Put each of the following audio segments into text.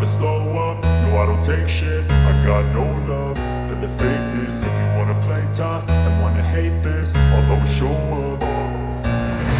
slow up, no I don't take shit. I got no love for the fakeness. If you wanna play tough and wanna hate this, I'll always show up.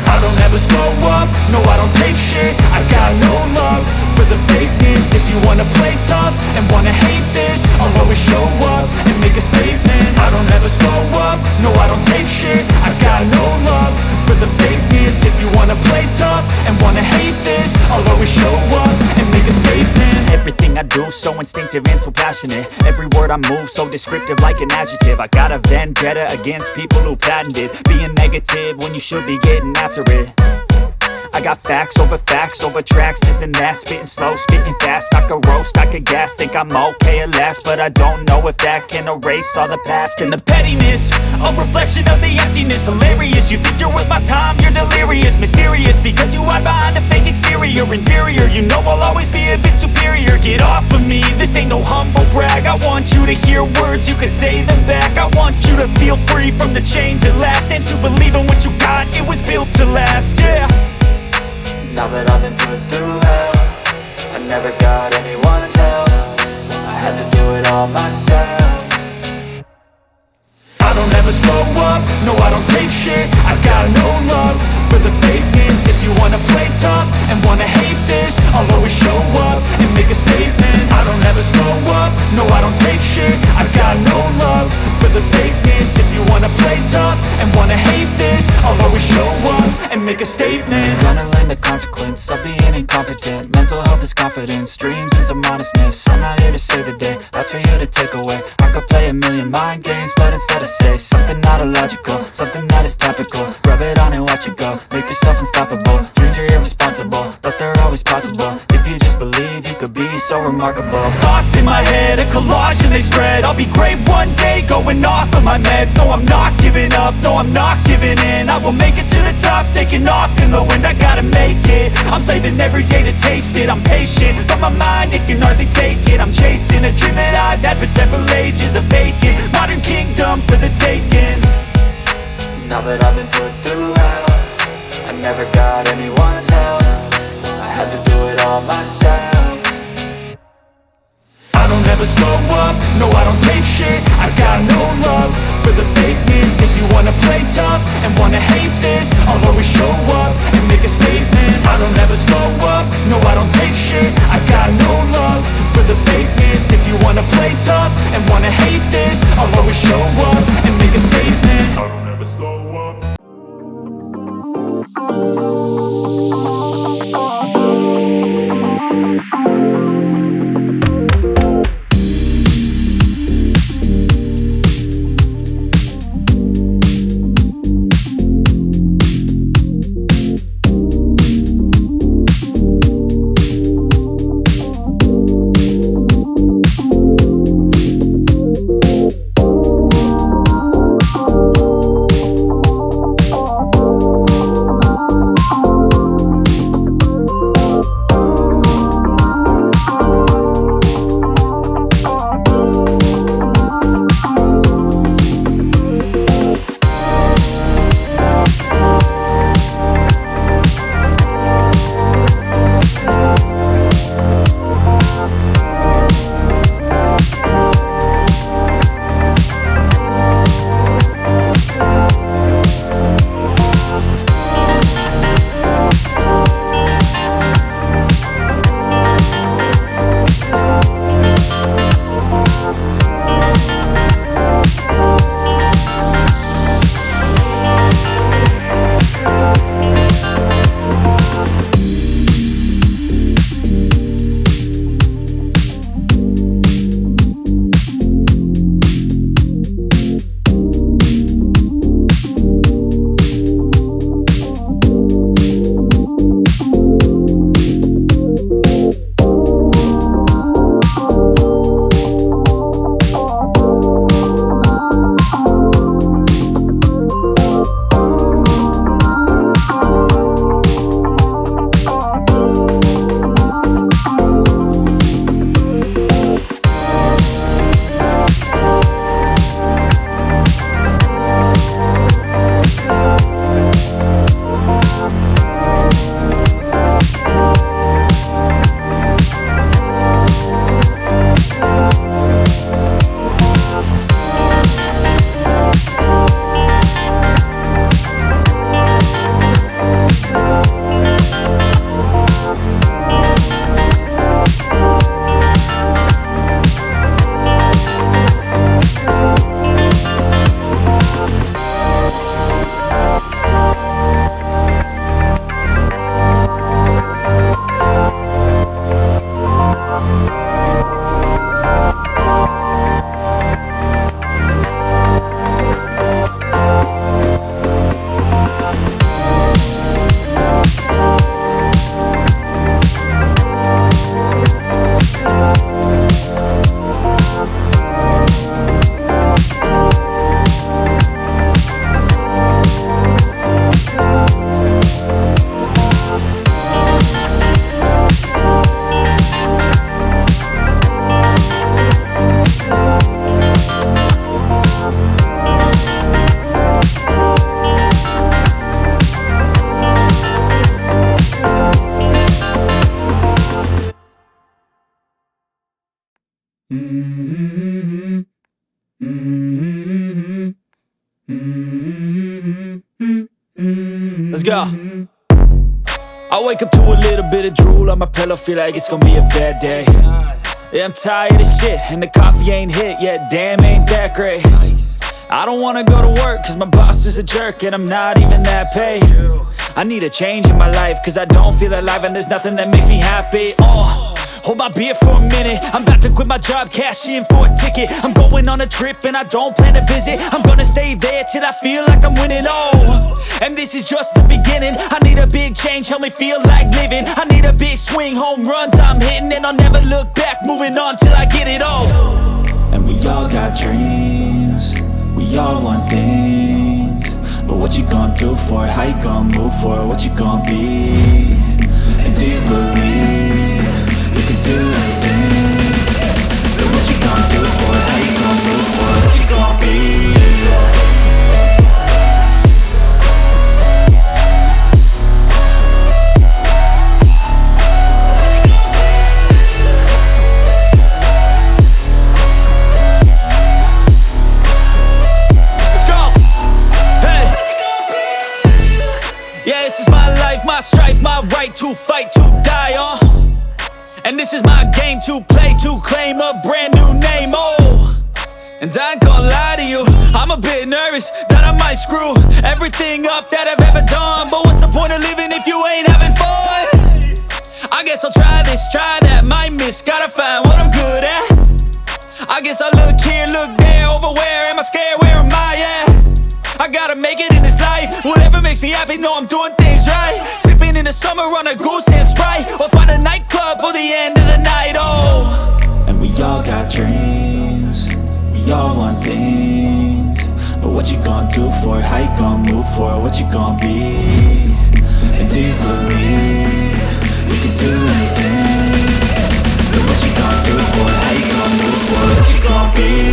I don't ever slow up, no I don't take shit. I got no love for the fakeness. If you wanna play tough and wanna hate this, I'll always show up and make a statement. I don't ever slow up, no I don't take shit. I got no love for the fakeness. If you wanna play tough and wanna hate this, I'll always show up and make a statement. Everything I do so instinctive and so passionate. Every word I move so descriptive like an adjective. I got a vendetta against people who patented being negative when you should be getting after it. I got facts over tracks, this and that. Spitting slow, spitting fast, I could roast, I could gas. Think I'm okay at last, but I don't know if that can erase all the past. And the pettiness, a reflection of the emptiness. Hilarious, you think you're worth my time, you're delirious. Mysterious, because you hide behind a fake exterior. Inferior, you know I'll always be a bit superior. Get off of me, this ain't no humble brag. I want you to hear words, you can say them back. I want you to feel free from the chains at last, and to believe in what you got, it was built to last, yeah. Now that I've been put through hell, I never got anyone's help. I had to do it all myself. I don't ever slow up, no I don't take shit. I got no love for the fakeness. If you wanna play tough and wanna hate this, I'll always show up and make a statement. I don't ever slow up, no I don't take shit. I got no love for the fakeness. If you wanna play tough and wanna hate this, I'll always show up and make a statement. Gonna learn the consequence of being incompetent. Mental health is confidence, dreams and some honestness. I'm not here to save the day, that's for you to take away. I could play a million mind games, but instead I say something not illogical, something that is topical. Rub it on and watch it go, make yourself unstoppable. Dreams are irresponsible, but they're always possible. If you just believe, you could be so remarkable. Thoughts in my head, a collage and they spread. I'll be great one day, going off of my meds. No, I'm not giving up, no, I'm not giving in. I will make it to the top, taking off in the wind. I gotta make it, I'm saving every day to taste it. I'm patient, but my mind, it can hardly take it. I'm chasing a dream that I've had for several ages. A vacant, modern kingdom for the taking. Now that I've been put through hell, I never got anyone's help. I had to do it all myself. I don't ever slow up, no I don't take shit. I got no love for the fakeness. If you wanna play tough and wanna hate this, I'll always show up and make a statement. I don't ever slow up, no I don't take shit. I got no love for the fakeness. If you wanna play tough and wanna hate this, I'll always show up and make a statement. I don't ever slow up. Mm-hmm. Mm-hmm. Mm-hmm. Let's go. I wake up to a little bit of drool on my pillow, feel like it's gonna be a bad day. Yeah, I'm tired of shit, and the coffee ain't hit yet, damn, ain't that great. I don't wanna go to work, cause my boss is a jerk, and I'm not even that paid. I need a change in my life, cause I don't feel alive, and there's nothing that makes me happy. Hold my beer for a minute, I'm about to quit my job, cash in for a ticket. I'm going on a trip and I don't plan to visit. I'm gonna stay there till I feel like I'm winning, and this is just the beginning. I need a big change, help me feel like living. I need a big swing, home runs I'm hitting, and I'll never look back, moving on till I get it all. And we all got dreams, we all want things, but what you gonna do for it? How you gonna move for it? What you gonna be? And do you believe you can do anything? But what you gonna do for it? How you gonna move for it? What you gonna be? My strife, my right to fight, to die on. And this is my game to play, to claim a brand new name, And I ain't gonna lie to you, I'm a bit nervous that I might screw everything up that I've ever done. But what's the point of living if you ain't having fun? I guess I'll try this, try that, might miss, gotta find what I'm good at. I guess I look here, look there, over where am I scared, where am I at? I gotta make it in this life, whatever makes me happy, know I'm doing things right. Sipping in the summer on a goose and Sprite, or find a nightclub for the end of the night, And we all got dreams, we all want things, but what you gonna do for it? How you gonna move for it? What you gonna be? And do you believe you can do anything? But what you gonna do for it? How you gonna move for it? What you gonna be?